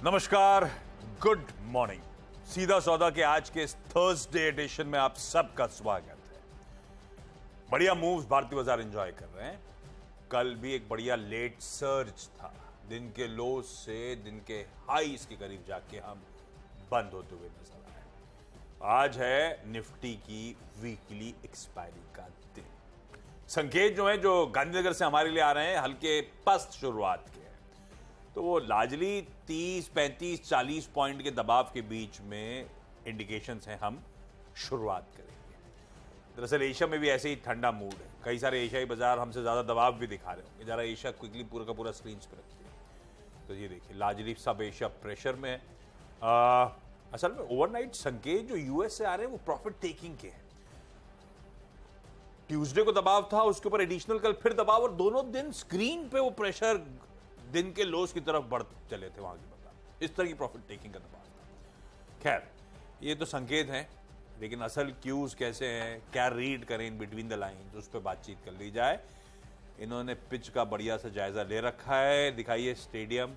नमस्कार, good morning. सीधा सौदा के आज के इस थर्सडे एडिशन में आप सबका स्वागत है। बढ़िया मूव्स भारतीय बाजार एंजॉय कर रहे हैं। कल भी एक बढ़िया लेट सर्ज था, दिन के लो से दिन के हाईस के करीब जाके हम बंद होते हुए नजर आए। आज है निफ्टी की वीकली एक्सपायरी का दिन। संकेत जो है जो गांधीनगर से हमारे लिए आ रहे हैं, हल्के पस्त शुरुआत के हैं, तो वो लार्जली 30, 35, 40 पॉइंट के दबाव के बीच में इंडिकेशंस हैं हम शुरुआत करेंगे। दरअसल एशिया में भी ऐसे ही ठंडा मूड है। कई सारे एशियाई बाजार हमसे ज्यादा दबाव भी दिखा रहे होंगे। जरा एशिया क्विकली पूरा का पूरा स्क्रीन पे रखिए तो ये देखिए, लार्जली सब एशिया प्रेशर में है। असल में ओवरनाइट संकेत जो यूएस से आ रहे हैं वो प्रॉफिट टेकिंग के हैं। ट्यूसडे को दबाव था, उसके ऊपर एडिशनल कल फिर दबाव, और दोनों दिन स्क्रीन पे वो प्रेशर दिन के लोस की तरफ बढ़ चले थे वहां की बाजार। इस तरह की प्रॉफिट टेकिंग का दबाव था। खैर, ये तो संकेत हैं, लेकिन असल क्यूज कैसे हैं, क्या रीड करें इन बिटवीन द लाइंस, उस पर बातचीत कर ली जाए। इन्होंने पिच का बढ़िया सा जायजा ले रखा है। दिखाइए स्टेडियम,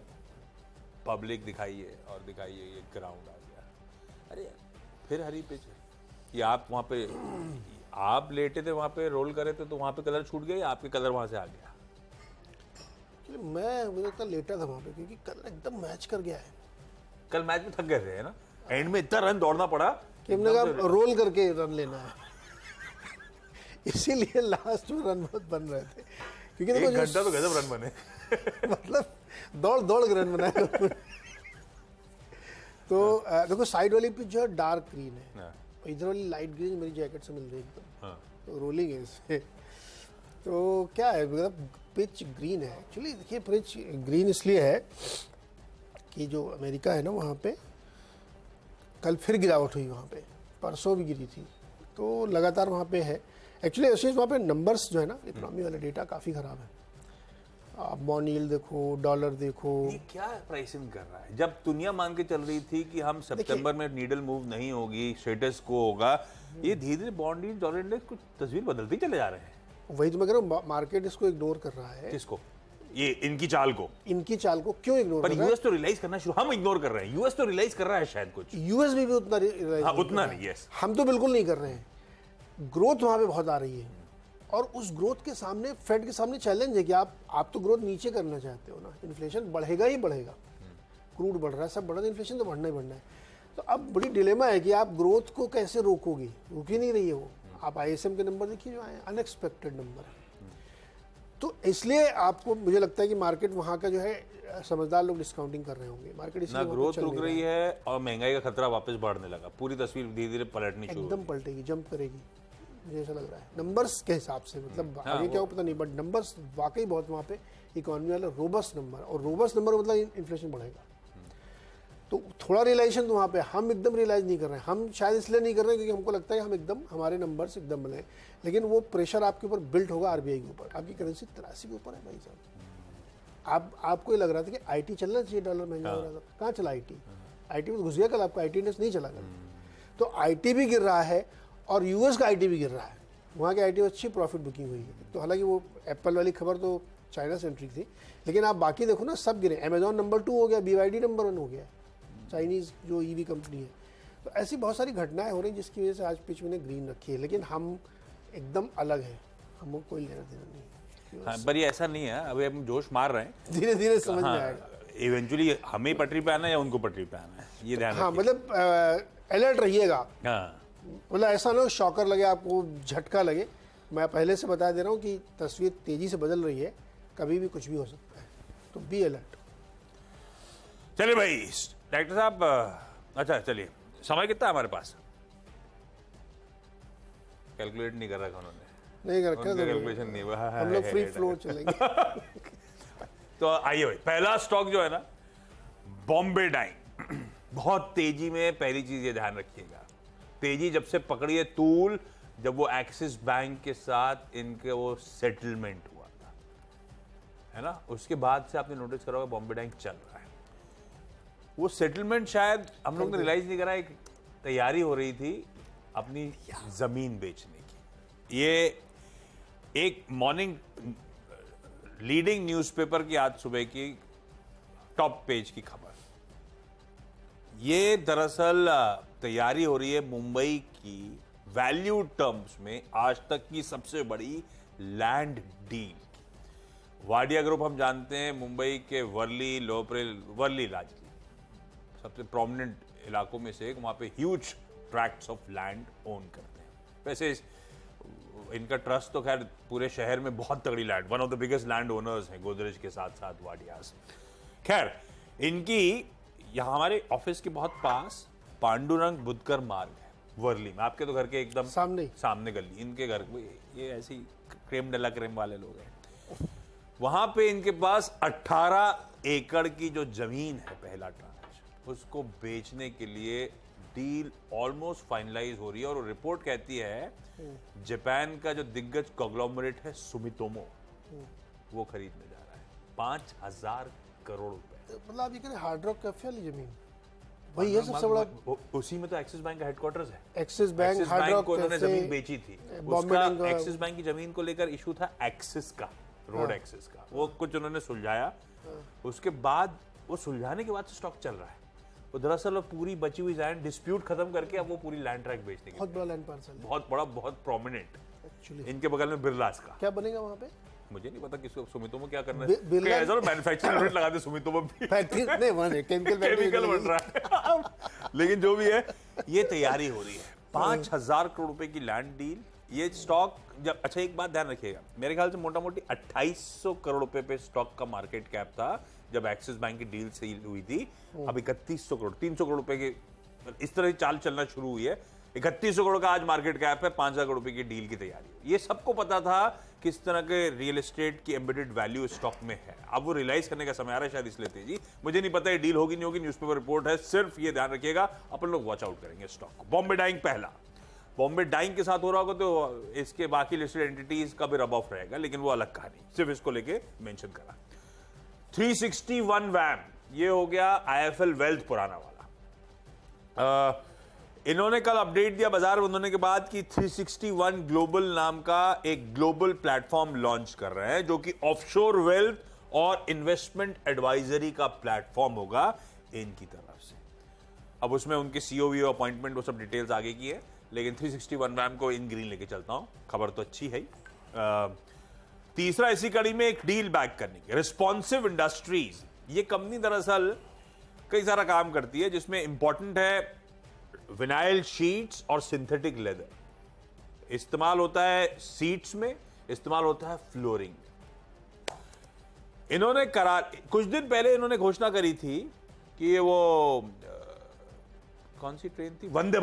पब्लिक दिखाइए, और दिखाइए ये ग्राउंड आ गया। अरे फिर हरी पिच है। ये आप वहां पे आप लेटे थे, वहां पे रोल करे थे, तो वहां पे कलर छूट गया, आपके कलर वहां से आ गया। मुझे तो लेटा था वहां पे, क्योंकि कल एकदम मैच कर गया है। कल मैच में थक गए थे ना, एंड में इतना रन दौड़ना पड़ा कि हमने कहा रोल करके रन लेना है। इसीलिए लास्ट में रन बहुत बन रहे थे, क्योंकि एक घंटा तो गजब रन बने। मतलब दौड़ दौड़ के रन बनाए। तो देखो, साइड वाली पिच जो है डार्क ग्रीन है, इधर वाली लाइट ग्रीन मेरी जैकेट से मिल रही है एकदम। तो रोलिंग है इससे। तो क्या है, मतलब पिच ग्रीन है। एक्चुअली देखिए, पिच ग्रीन इसलिए है कि जो अमेरिका है ना, वहाँ पे कल फिर गिरावट हुई, वहाँ पे परसों भी गिरी थी, तो लगातार वहाँ पे है। एक्चुअली ऐसे वहाँ पे नंबर्स जो है ना, इकोनॉमी वाला डेटा काफ़ी ख़राब है। आप बॉन्ड यील्ड देखो, डॉलर देखो, ये क्या प्राइसिंग कर रहा है। जब दुनिया मान के चल रही थी कि हम सितंबर में नीडल मूव नहीं होगी, स्टेटस को होगा, ये धीरे धीरे बॉन्ड यील्ड, डॉलर इंडेक्स कुछ तस्वीर बदलती चले जा रहे हैं। वही तो मैं कह रहा हूँ, मार्केट इसको इग्नोर कर रहा है। किसको? ये इनकी चाल को क्यों इग्नोर कर रहा है? यूएस तो रियलाइज करना शुरू, हम इग्नोर कर रहे हैं, यूएस तो रियलाइज कर रहा है शायद कुछ। यूएस भी उतना रियलाइज उतना नहीं, यस, हम तो बिल्कुल नहीं कर रहे हैं। ग्रोथ वहां पे बहुत आ रही है, और उस ग्रोथ के सामने, फेड के सामने चैलेंज है कि आप तो ग्रोथ नीचे करना चाहते हो ना, इन्फ्लेशन बढ़ेगा ही बढ़ेगा। क्रूड बढ़ रहा है, सब बढ़ रहा है, इन्फ्लेशन तो बढ़ना ही बढ़ना है। तो अब बड़ी डिलेमा है कि आप ग्रोथ को कैसे रोकोगे। रुक ही नहीं रही है वो। आप आईएसएम के नंबर देखिए जो आए, अनएक्सपेक्टेड नंबर है। तो इसलिए आपको, मुझे लगता है कि मार्केट वहाँ का जो है, समझदार लोग डिस्काउंटिंग कर रहे होंगे। मार्केट ना ग्रोथ रुक रही है, और महंगाई का खतरा वापस बढ़ने लगा। पूरी तस्वीर धीरे धीरे पलटनी शुरू, एकदम पलटेगी, जंप करेगी, मुझे ऐसा लग रहा है नंबर्स के हिसाब से। मतलब आगे क्या हो पता नहीं, बट नंबर्स वाकई बहुत वहाँ पे इकोनॉमी वाला रोबस्ट नंबर, और रोबस्ट नंबर मतलब इन्फ्लेशन बढ़ेगा। तो थोड़ा रियलाइजेशन तो वहाँ पे, हम एकदम रियलाइज नहीं कर रहे हैं। हम शायद इसलिए नहीं कर रहे हैं क्योंकि हमको लगता है हम एकदम, हमारे नंबर्स एकदम बने, लेकिन वो प्रेशर आपके ऊपर बिल्ट होगा आरबीआई के ऊपर। आपकी करेंसी 83 के ऊपर है भाई साहब। आपको ये लग रहा था कि आईटी चलना चाहिए, डॉलर महंगा हो रहा था, कहाँ चला आईटी में तो घुस गया कल। आपका आईटी इंडेक्स नहीं चला कल। तो आईटी भी गिर रहा है, और यूएस का आईटी भी गिर रहा है। वहाँ के आईटी में अच्छी प्रॉफिट बुकिंग हुई है। तो हालांकि वो एप्पल वाली खबर तो चाइना सेंट्रिक थी, लेकिन आप बाकी देखो ना, सब गिरे। अमेजॉन नंबर 2 हो गया, BYD नंबर 1 हो गया, चाइनीज़ जो ईवी कंपनी है। तो ऐसी बहुत सारी घटनाएं हो रही जिसकी वजह से आज पिच मैंने ग्रीन रखी है, लेकिन हम एकदम अलग है, हमको कोई लेना देना नहीं। हाँ, पर ये ऐसा नहीं है, अभी हम जोश मार रहे हैं, धीरे धीरे समझ में आएगा। इवेंचुअली हमें पटरी पे आना है या उनको पटरी पे आना है, ये ध्यान हाँ, मतलब अलर्ट रहिएगा। हाँ, मतलब ऐसा ना शॉकर लगे, आपको झटका लगे। मैं पहले से बता दे रहा हूँ कि तस्वीर तेजी से बदल रही है, कभी भी कुछ भी हो सकता है, तो बी अलर्ट। चलिए भाई डायरेक्टर साहब, अच्छा चलिए, समय कितना है हमारे पास? कैलकुलेट नहीं कर रखा उन्होंने, नहीं कर रखा, कैलकुलेशन नहीं हुआ, हम लोग फ्री फ्लो चलेंगे। तो आइए भाई, पहला स्टॉक जो है ना, बॉम्बे डाइंग। बहुत तेजी में, पहली चीज ये ध्यान रखिएगा, तेजी जब से पकड़ी है तूल, जब वो एक्सिस बैंक के साथ इनके वो सेटलमेंट हुआ था, है ना, उसके बाद से आपने नोटिस करा होगा बॉम्बे डाइंग चल रहा है। वो सेटलमेंट शायद हम लोग ने रियलाइज नहीं करा, एक तैयारी हो रही थी अपनी जमीन बेचने की। ये एक मॉर्निंग लीडिंग न्यूज़पेपर की आज सुबह की टॉप पेज की खबर, ये दरअसल तैयारी हो रही है मुंबई की वैल्यू टर्म्स में आज तक की सबसे बड़ी लैंड डील। वाडिया ग्रुप हम जानते हैं मुंबई के वर्ली लार्जली सबसे प्रोमिनेंट इलाकों में से एक, वहां पे huge tracts of land own करते हैं। वैसे इनका ट्रस्ट तो खैर पूरे शहर में बहुत तगड़ी land, one of the biggest land owners हैं गोदरेज के साथ साथ वाडियास। खैर इनकी यहाँ हमारे ऑफिस के बहुत पास पांडुरंग बुद्धकर मार्ग है वर्ली में, आपके तो घर के एकदम सामने गली, इनके घर ये ऐसी क्रेम डला क्रेम वाले लोग हैं। वहां पे इनके पास 18 एकड़ की जो जमीन है पहला ट्रांच, उसको बेचने के लिए डील ऑलमोस्ट फाइनलाइज हो रही है। और रिपोर्ट कहती है जापान का जो दिग्गज कॉन्ग्लोमरेट है सुमितोमो, वो खरीदने जा रहा है 5,000 करोड़ रुपए। मतलब आप ये कह रहे हार्ड रॉक कैफे वाली जमीन वही है सबसे बड़ा, उसी में तो एक्सिस बैंक का हेडक्वार्टर्स है। एक्सिस बैंक हार्ड रॉक को उन्होंने जमीन बेची थी, उसका एक्सिस बैंक की जमीन को लेकर इशू था एक्सिस का, रोड एक्सिस का, वो कुछ उन्होंने सुलझाया। उसके बाद वो सुलझाने के बाद से स्टॉक चल रहा है। वो दरअसल पूरी बची हुई लैंड डिस्प्यूट खत्म करके अब वो पूरी लैंड ट्रैक बेचने की, बहुत बड़ा लैंड पार्सल, बहुत बड़ा, बहुत प्रोमिनेंट एक्चुअली। इनके बगल में बिरलास का क्या बनेगा वहां पे मुझे नहीं पता, किसको सुमितोमो क्या करना है, मैन्युफैक्चरिंग यूनिट लगा दे सुमितोमो भी नहीं वहां केमिकल बन रहा है लेकिन जो भी है ये तैयारी हो रही है 5,000 करोड़ रुपए की लैंड डील। ये स्टॉक जब, अच्छा एक बात ध्यान रखिएगा, मेरे ख्याल से मोटा मोटी 2800 करोड़ रुपए पे स्टॉक का मार्केट कैप था जब एक्सिस बैंक की डील से हुई थी। अब 3100 करोड़, 300 करोड़ रुपए के इस तरह चाल चलना शुरू हुई है। 3100 करोड़ का आज मार्केट कैप है, 5,000 करोड़ रुपए की डील की तैयारी। ये सबको पता था किस तरह के रियल एस्टेट की एम्बेडेड वैल्यू स्टॉक में है। अब वो रियलाइज करने का समय आ रहा है शायद, इसलिए तेजी। मुझे नहीं पता ये डील होगी नहीं होगी, न्यूज़पेपर रिपोर्ट है, सिर्फ ये ध्यान रखिएगा अपन लोग वॉच आउट करेंगे स्टॉक को। बॉम्बे डाइंग पहला, बॉम्बे डाइंग के साथ हो रहा होगा तो इसके बाकी लिस्टेड एंटिटीज का भी रब ऑफ रहेगा, लेकिन वो अलग कहानी, सिर्फ इसको लेके मेंशन करा। 361 वैम, ये हो गया आईएफएल वेल्थ पुराना वाला। इन्होंने कल अपडेट दिया बाजार बंद होने के बाद कि 361 ग्लोबल नाम का एक ग्लोबल प्लेटफॉर्म लॉन्च कर रहे हैं, जो कि ऑफशोर वेल्थ और इन्वेस्टमेंट एडवाइजरी का प्लेटफॉर्म होगा इनकी तरफ से। अब उसमें उनके सीओ अपॉइंटमेंट वो सब डिटेल्स आगे की है, लेकिन 361 वैम को इन ग्रीन लेके चलता हूं, खबर तो अच्छी है। तीसरा इसी कड़ी में एक डील बैक करने की, रिस्पॉन्सिव इंडस्ट्रीज, ये कंपनी दरअसल कई सारा काम करती है, जिसमें इंपॉर्टेंट है विनाइल शीट्स और सिंथेटिक लेदर। इस्तेमाल होता है सीट्स में, इस्तेमाल होता है फ्लोरिंग में। इन्होंने कुछ दिन पहले इन्होंने घोषणा करी थी कि ये वो कौन सी ट्रेन थी, वंदे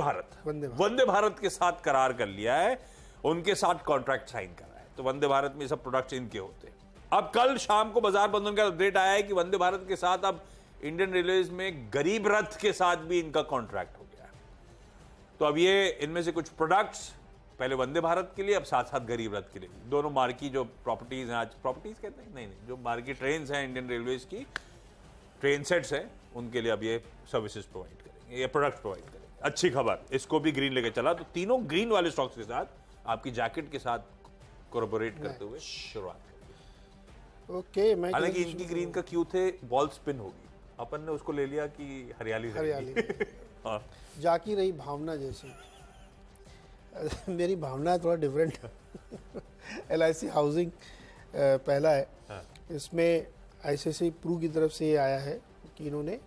भारत के साथ करार कर लिया है, उनके साथ कॉन्ट्रैक्ट साइन करा है। तो वंदे भारत में सब प्रोडक्ट्स इनके होते हैं। अब कल शाम को बाजार बंद होने का अपडेट आया है कि वंदे भारत के साथ अब इंडियन रेलवेज में गरीब रथ के साथ भी इनका कॉन्ट्रैक्ट हो गया है। तो अब ये इनमें से कुछ प्रोडक्ट्स पहले वंदे भारत के लिए, अब साथ साथ गरीब रथ के लिए, दोनों मार्की जो प्रॉपर्टीज हैं, आज प्रॉपर्टीज कहते हैं, नहीं जो मार्की ट्रेन हैं इंडियन रेलवेज की, ट्रेन सेट्स हैं, उनके लिए अब ये सर्विसेज प्रोवाइड करेंगे, ये प्रोडक्ट प्रोवाइड करेंगे। अच्छी खबर, इसको भी ग्रीन लेके चला। तो तीनों ग्रीन वाले स्टॉक्स के साथ आपकी जैकेट के साथ कोलैबोरेट करते हुए शुरुआत करेंगे। ओके, मैं हालांकि इनकी ग्रीन का क्यू थे बॉल स्पिन होगी, अपन ने उसको ले लिया कि हरियाली हाँ। जाकी रही भावना जैसी मेरी भावना थोड़ा डिफरेंट LIC हाउसिंग पहला है। हाँ। इसमें ICICI प्रू की तरफ से ये आया है कि इन्होंने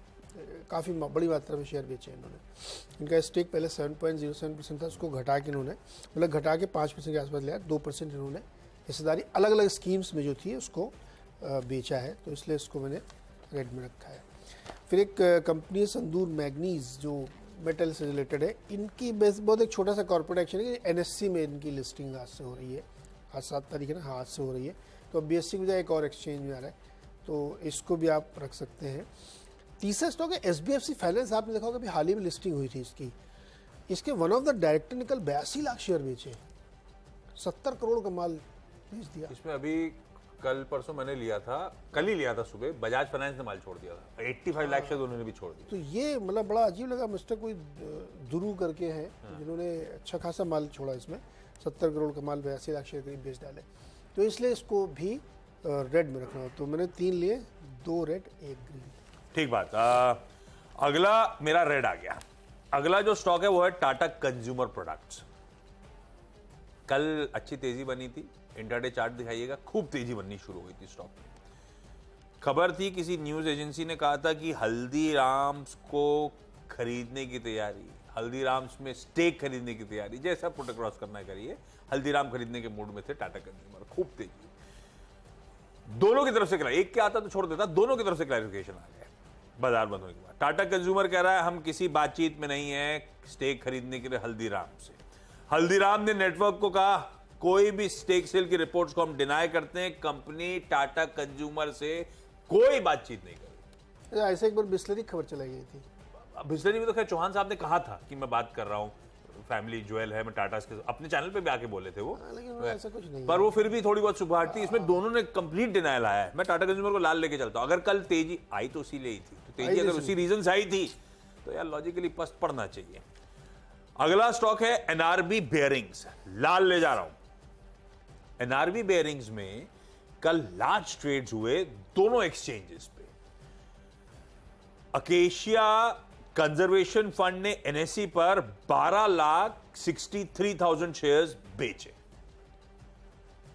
काफ़ी बड़ी मात्रा में शेयर बेचे। इन्होंने, इनका स्टेक पहले 7.07% था, उसको घटा के इन्होंने मतलब घटा के 5% के आसपास लिया, 2% इन्होंने हिस्सेदारी अलग अलग स्कीम्स में जो थी उसको बेचा है। तो इसलिए इसको मैंने रेड में रखा है। फिर एक कंपनी संदूर मैग्नीज जो मेटल से रिलेटेड है, इनकी बहुत एक छोटा सा कॉर्पोरेट एक्शन है कि NSE में इनकी लिस्टिंग आज से हो रही है, आज 7 तारीख है ना, आज से हो रही है। तो BSE की बजाय एक और एक्सचेंज में आ रहा है, तो इसको भी आप रख सकते हैं। तीसरा स्टॉक है SBFC फाइनेंस, आपने देखा होगा अभी हाल ही में लिस्टिंग हुई थी इसकी। इसके वन ऑफ द डायरेक्टर ने कल 82 लाख शेयर बेचे, 70 करोड़ का माल बेच दिया। इसमें अभी कल परसों मैंने लिया था, कल ही लिया था सुबह, बजाज फाइनेंस ने माल छोड़ दिया था, 85 लाख शेयर उन्होंने भी छोड़ दिया। तो ये मतलब बड़ा अजीब लगा, मिस्टर कोई दुरू करके हैं जिन्होंने अच्छा खासा माल छोड़ा, इसमें 70 करोड़ का माल 82 लाख शेयर करीब बेच डाले। तो इसलिए इसको भी रेड में रखना हो। तो मैंने 3 लिए, 2 रेड 1 ग्रीन। ठीक बात। अगला मेरा रेड आ गया। अगला जो स्टॉक है वो है टाटा कंज्यूमर प्रोडक्ट्स। कल अच्छी तेजी बनी थी, इंट्राडे चार्ट दिखाइएगा, खूब तेजी बननी शुरू हुई थी स्टॉक में। खबर थी, किसी न्यूज एजेंसी ने कहा था कि हल्दीराम्स को खरीदने की तैयारी, हल्दीराम्स में स्टेक खरीदने की तैयारी, जैसा पुट क्रॉस करना है करिए, हल्दीराम खरीदने के मूड में थे टाटा कंज्यूमर। खूब तेजी, दोनों की तरफ से, एक क्या आता तो छोड़ देता, दोनों की तरफ से क्लैरिफिकेशन आ गया बाजार बंद होने के बाद। टाटा कंज्यूमर कह रहा है हम किसी बातचीत में नहीं है स्टेक खरीदने के लिए हल्दीराम से। हल्दीराम ने नेटवर्क को कहा कोई भी स्टेक सेल की रिपोर्ट्स को हम डिनाई करते हैं, कंपनी टाटा कंज्यूमर से कोई बातचीत नहीं करेगी। ऐसे एक बार बिस्लरी खबर चलाई गई थी। बिस्लरी में तो खैर चौहान साहब ने कहा था कि मैं बात कर रहा हूं, फैमिली ज्वेल है, मैं टाटा के अपने चैनल पे भी आके बोले थे वो, लेकिन ऐसा कुछ नहीं पर वो फिर भी थोड़ी बहुत सुबह थी। इसमें दोनों ने कंप्लीट डिनायल आया है। मैं टाटा कंज्यूमर को लाल लेके चलता हूं। अगर कल तेजी आई तो उसी ही थी, तो तेजी अगर उसी रीजन से आई थी तो यार लॉजिकली पस्त पड़ना चाहिए। अगला स्टॉक है एनआरबी बेयरिंग्स, लाल ले जा रहा हूं। एनआरबी बेयरिंग्स में कल लार्ज ट्रेड्स हुए दोनों एक्सचेंजेस पे। अकेशिया कंजर्वेशन फंड ने एनएसई पर 12,63,000 शेयर्स बेचे।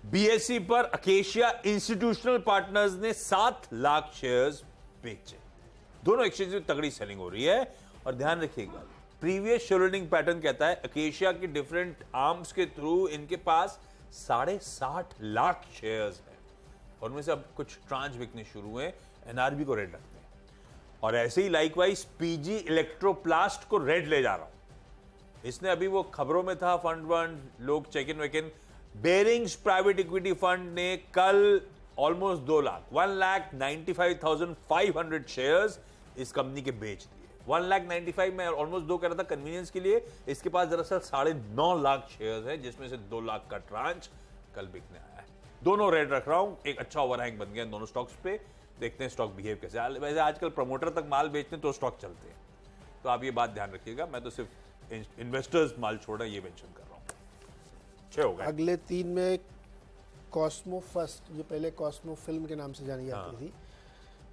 बीएसई पर अकेशिया इंस्टीट्यूशनल पार्टनर्स ने 7 लाख शेयर्स बेचे। दोनों एक्सचेंज में तगड़ी सेलिंग हो रही है। और ध्यान रखिएगा, प्रीवियस शेयर होल्डिंग पैटर्न कहता है अकेशिया की डिफरेंट आर्म्स के थ्रू इनके पास 60.5 लाख शेयर्स हैं और उनमें से अब कुछ ट्रांच बिकने शुरू हुए। एनआरबी को रेड रखते हैं। और ऐसे ही लाइकवाइज पीजी इलेक्ट्रोप्लास्ट को रेड ले जा रहा हूं। इसने अभी वो खबरों में था, फंड लोग चेक इन वेकिन। बेरिंग्स प्राइवेट इक्विटी फंड ने कल ऑलमोस्ट 2 लाख 1,95,500 शेयर्स इस कंपनी के बेच दिए। 1,95,000 में ऑलमोस्ट 2 कह रहा था कन्वीनियंस के लिए। इसके पास दरअसल 9.5 लाख शेयर्स है, जिसमें से 2 लाख का ट्रांच कल बिकने आया है। दोनों रेड रख रहा हूं। एक अच्छा ओवरहैंग बन गया दोनों स्टॉक्स पे। देखते हैं स्टॉक बिहेव कैसे। वैसे आजकल प्रमोटर तक माल बेचते हैं तो स्टॉक चलते हैं, तो आप ये बात ध्यान रखिएगा। मैं तो सिर्फ इन्वेस्टर्स माल छोड़ रहे हैं ये मेंशन कर रहा हूं। 6 हो गए। अगले 3 में कॉस्मो फर्स्ट, जो पहले कॉस्मो फिल्म के नाम से जानी जाती थी,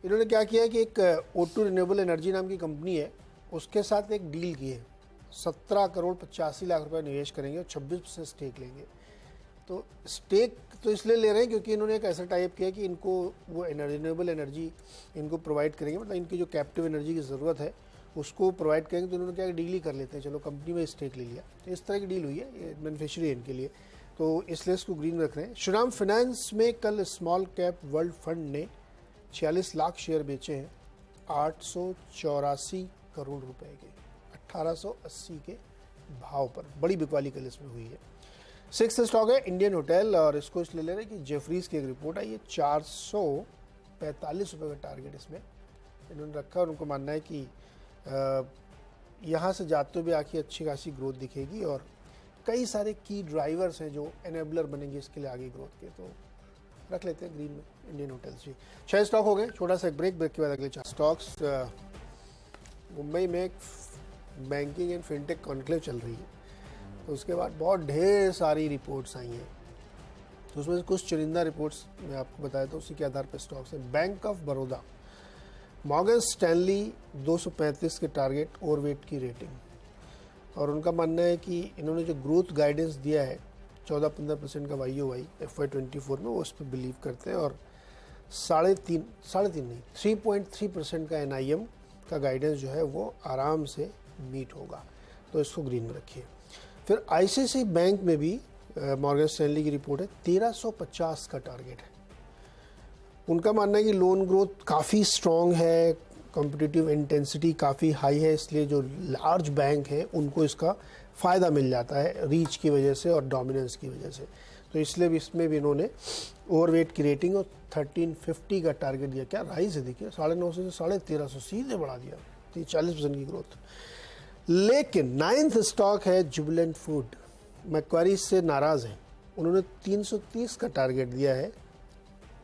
इन्होंने क्या किया कि एक O2 रिन्यूएबल एनर्जी नाम की कंपनी है, उसके साथ एक डील की है। 17 करोड़ 85 लाख रुपए निवेश करेंगे और 26% स्टेक लेंगे। तो स्टेक तो इसलिए ले रहे हैं क्योंकि इन्होंने एक ऐसा टाइप किया कि इनको वो रिन्यूएबल एनर्जी इनको प्रोवाइड करेंगे, मतलब इनकी जो कैप्टिव एनर्जी की ज़रूरत है उसको प्रोवाइड करेंगे। तो इन्होंने क्या डील ही कर लेते हैं, चलो कंपनी में स्टेक ले लिया। तो इस तरह की डील हुई है, ये बेनिफिशियरी है इनके लिए, तो इसलिए इसको ग्रीन रख रहे हैं। श्रीराम फाइनेंस में कल स्मॉल कैप वर्ल्ड फंड ने 46 लाख शेयर बेचे हैं 884 करोड़ रुपए के 1880 के भाव पर। बड़ी बिकवाली कल इसमें हुई है। 6th स्टॉक है इंडियन होटल, और इसको इसलिए ले रहे हैं कि जेफरीज की एक रिपोर्ट आई है। 445 रुपये का टारगेट इसमें इन्होंने रखा और उनको मानना है कि यहाँ से जाते हुए आके अच्छी खासी ग्रोथ दिखेगी और कई सारे की ड्राइवर्स हैं जो एनेबलर बनेंगे इसके लिए आगे ग्रोथ के, तो रख लेते हैं ग्रीन में इंडियन होटल्स भी। 6 स्टॉक हो गए। छोटा सा एक ब्रेक के बाद अगले 4 स्टॉक्स। मुंबई में बैंकिंग एंड फिनटेक कॉन्क्लेव चल रही है, तो उसके बाद बहुत ढेर सारी रिपोर्ट्स आई हैं, तो उसमें से कुछ चुनिंदा रिपोर्ट्स मैं आपको बताया था, उसी के आधार पर स्टॉक्स है। Bank of Baroda, Morgan Stanley 235 के टारगेट, ओवरवेट की रेटिंग, और उनका मानना है कि इन्होंने जो ग्रोथ गाइडेंस दिया है 14-15% का YOY FY24 में, वो उस पर बिलीव करते हैं और 3.3% का NIM का गाइडेंस जो है वो आराम से मीट होगा, तो इसको ग्रीन में रखिए। फिर ICICI बैंक में भी मॉर्गन स्टैनली की रिपोर्ट है, 1350 का टारगेट है। उनका मानना है कि लोन ग्रोथ काफ़ी स्ट्रॉन्ग है, कॉम्पिटिटिव इंटेंसिटी काफ़ी हाई है, इसलिए जो लार्ज बैंक हैं उनको इसका फ़ायदा मिल जाता है रीच की वजह से और डोमिनेंस की वजह से, तो इसलिए भी इसमें भी इन्होंने ओवरवेट की रेटिंग और 1350 का टारगेट दिया। क्या राइज है, देखिए 950 से 1350 सीधे बढ़ा दिया, तो 40% की ग्रोथ। लेकिन 9th स्टॉक है जुबिलेंट फूड, मैक्वारी से नाराज़ है, उन्होंने 330 का टारगेट दिया है,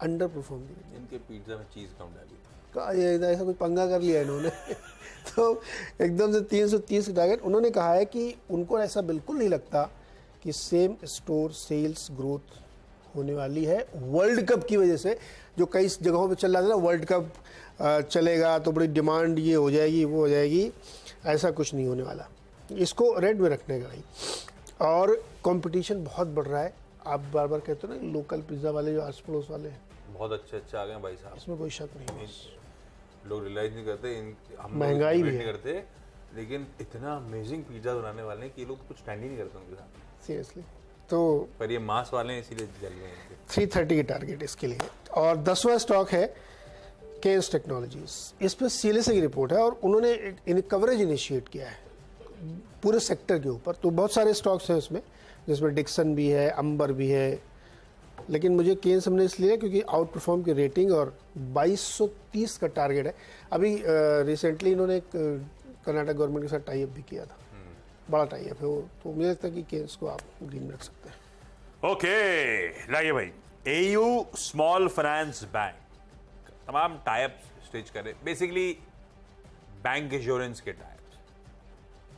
अंडर परफॉर्म किया। इनके पिज्जा में चीज़ कम डाली ये ऐसा कोई पंगा कर लिया इन्होंने तो एकदम से 330 का टारगेट। उन्होंने कहा है कि उनको ऐसा बिल्कुल नहीं लगता कि सेम स्टोर सेल्स ग्रोथ होने वाली है वर्ल्ड कप की वजह से। जो कई जगहों पे चल रहा था ना, वर्ल्ड कप चलेगा तो बड़ी डिमांड ये हो जाएगी वो हो जाएगी, ऐसा कुछ नहीं होने वाला। इसको रेड में रखने का भाई। और कंपटीशन बहुत बढ़ रहा है। आप बार बार कहते हो ना लोकल पिज्ज़ा वाले जो आस पड़ोस वाले हैं, बहुत अच्छे आ गए हैं भाई साहब, इसमें कोई शक नहीं है। लोग रियलाइज नहीं करते, हम महंगाई भी नहीं है। करते, लेकिन इतना अमेजिंग पिज्जा बनाने वाले हैं कि ये लोग कुछ स्टैंड ही नहीं करते उनके साथ। सीरियसली। तो पर ये मास वाले हैं इसीलिए जल गए हैं। 330 की टारगेट इसके लिए। और 10वां स्टॉक है केन्स टेक्नोलॉजीज। इस पर सीएलएसए की रिपोर्ट है और उन्होंने एक कवरेज इनिशिएट किया है पूरे सेक्टर के ऊपर। तो बहुत सारे स्टॉक्स हैं उसमें, जिसमें डिक्सन भी है, अंबर भी है, लेकिन मुझे केन्स हमने इसलिए क्योंकि आउट परफॉर्म की रेटिंग और 2230 का टारगेट है। अभी रिसेंटली इन्होंने एक कर्नाटक गवर्नमेंट के साथ टाई अप भी किया था, बड़ा टाई अप है वो। तो मुझे लगता है कि केन्स को आप ग्रीन में रख सकते हैं। ओके, लाइए भाई, एयू स्मॉल फाइनेंस बैंक तमाम टाइप स्टेज करे, बेसिकली बैंक इंश्योरेंस के टाइप्स,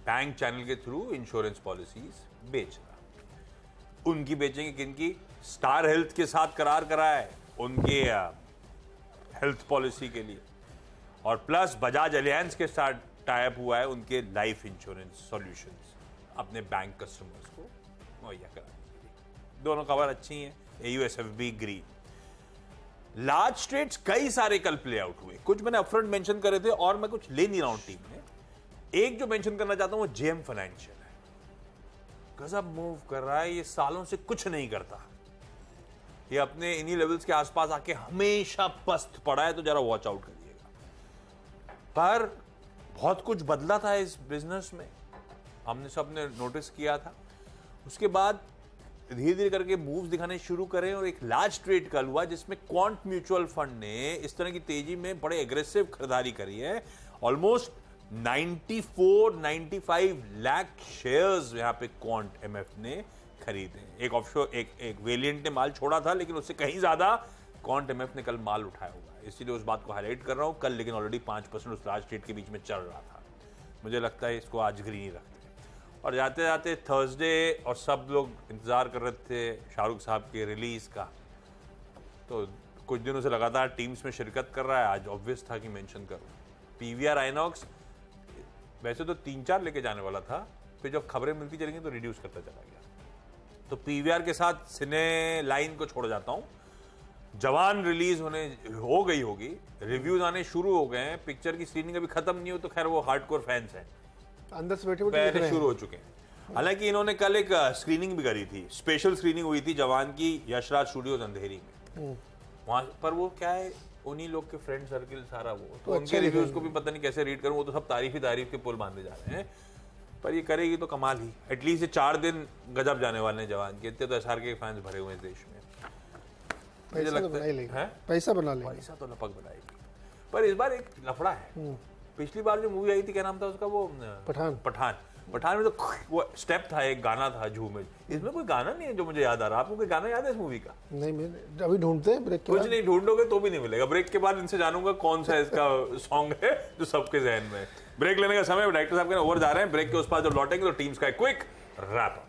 बैंक चैनल के थ्रू इंश्योरेंस पॉलिसीज बेचना। उनकी बेचेंगे किनकी? स्टार हेल्थ के साथ करार करा है उनके हेल्थ पॉलिसी के लिए, और प्लस बजाज एलियंस के साथ टाइप हुआ है उनके लाइफ इंश्योरेंस सॉल्यूशंस अपने बैंक कस्टमर्स को मुहैया कराने के लिए। दोनों खबर अच्छी हैं। AUSFB green. लार्ज ट्रेड्स कई सारे कल प्ले आउट हुए, कुछ मैंने अपफ्रंट मेंशन करे थे और मैं कुछ ले नहीं रहा हूं टीम में। एक जो मेंशन करना चाहता हूं वो जेएम फाइनेंशियल है। गजब मूव कर रहा है, ये सालों से कुछ नहीं करता, ये अपने इन्हीं लेवल्स के आसपास आके हमेशा पस्त पड़ा है, तो जरा वॉच आउट करिएगा। पर बहुत कुछ बदला था इस बिजनेस में, हमने सबने नोटिस किया था। उसके बाद धीरे धीरे करके मूव्स दिखाने शुरू करें और एक लार्ज ट्रेड कल हुआ जिसमें क्वांट म्यूचुअल फंड ने इस तरह की तेजी में बड़े एग्रेसिव खरीदारी करी है। ऑलमोस्ट 94-95 लाख शेयर्स यहां पे क्वांट एमएफ ने खरीदे। एक ऑफशोर एक वेलिएंट ने माल छोड़ा था, लेकिन उससे कहीं ज्यादा क्वांट एमएफ ने कल माल उठाया हुआ है, इसीलिए उस बात को हाईलाइट कर रहा हूं। कल लेकिन ऑलरेडी 5% उस लार्ज ट्रेड के बीच में चल रहा था। मुझे लगता है इसको आज ग्रीन ही रखते हैं। और जाते जाते थर्सडे, और सब लोग इंतजार कर रहे थे शाहरुख साहब के रिलीज का, तो कुछ दिनों से लगातार टीम्स में शिरकत कर रहा है, आज ऑब्वियस था कि मेंशन करूं। पीवीआर आइनॉक्स वैसे तो 3-4 लेके जाने वाला था, फिर जब खबरें मिलती चलेंगी तो रिड्यूस करता चला गया। तो पीवीआर के साथ सिने लाइन को छोड़ जाता हूं। जवान रिलीज हो गई होगी, रिव्यूज आने शुरू हो गए हैं, पिक्चर की स्क्रीनिंग अभी खत्म नहीं हो, तो खैर वो हार्डकोर फैंस हैं, अंदर से बैठे पहले शुरू हो चुके हैं। हालांकि इन्होंने कल एक स्क्रीनिंग भी करी थी, स्पेशल स्क्रीनिंग हुई थी जवान की यशराज स्टूडियोज अंधेरी में। वहां पर वो क्या है, उन्हीं लोग के फ्रेंड सर्किल सारा वो, तो उनके रिव्यूज को भी पता नहीं कैसे रीड करूं, वो तो सब तारीफ ही तारीफ के पुल बांधे जा रहे हैं। पर ये करेगी तो कमाल ही, एटलीस्ट ये 4 दिन गजब जाने वाले हैं जवान के। इतने तो एसआरके के फैंस भरे हुए हैं देश में, मुझे लगता है पैसा बना लेंगे, पैसा तो लपक बनाएगी। पर इस बार एक लफड़ा है, पिछली बार जो मूवी आई थी, क्या नाम था उसका, वो पठान में तो वो स्टेप था, एक गाना था झूमे। इसमें कोई गाना नहीं है जो मुझे याद आ रहा। आपको कोई गाना याद है इस मूवी का? नहीं, मैं अभी ढूंढते हैं ब्रेक के कुछ बाद। नहीं ढूंढोगे तो भी नहीं मिलेगा। ब्रेक के बाद इनसे जानूंगा कौन सा इसका सॉन्ग है जो सबके जहन में है। ब्रेक लेने का समय, डायरेक्टर साहब के ओवर जा रहे हैं। ब्रेक के उस पास जब लौटेंगे तो टीम्स का क्विक रैप अप।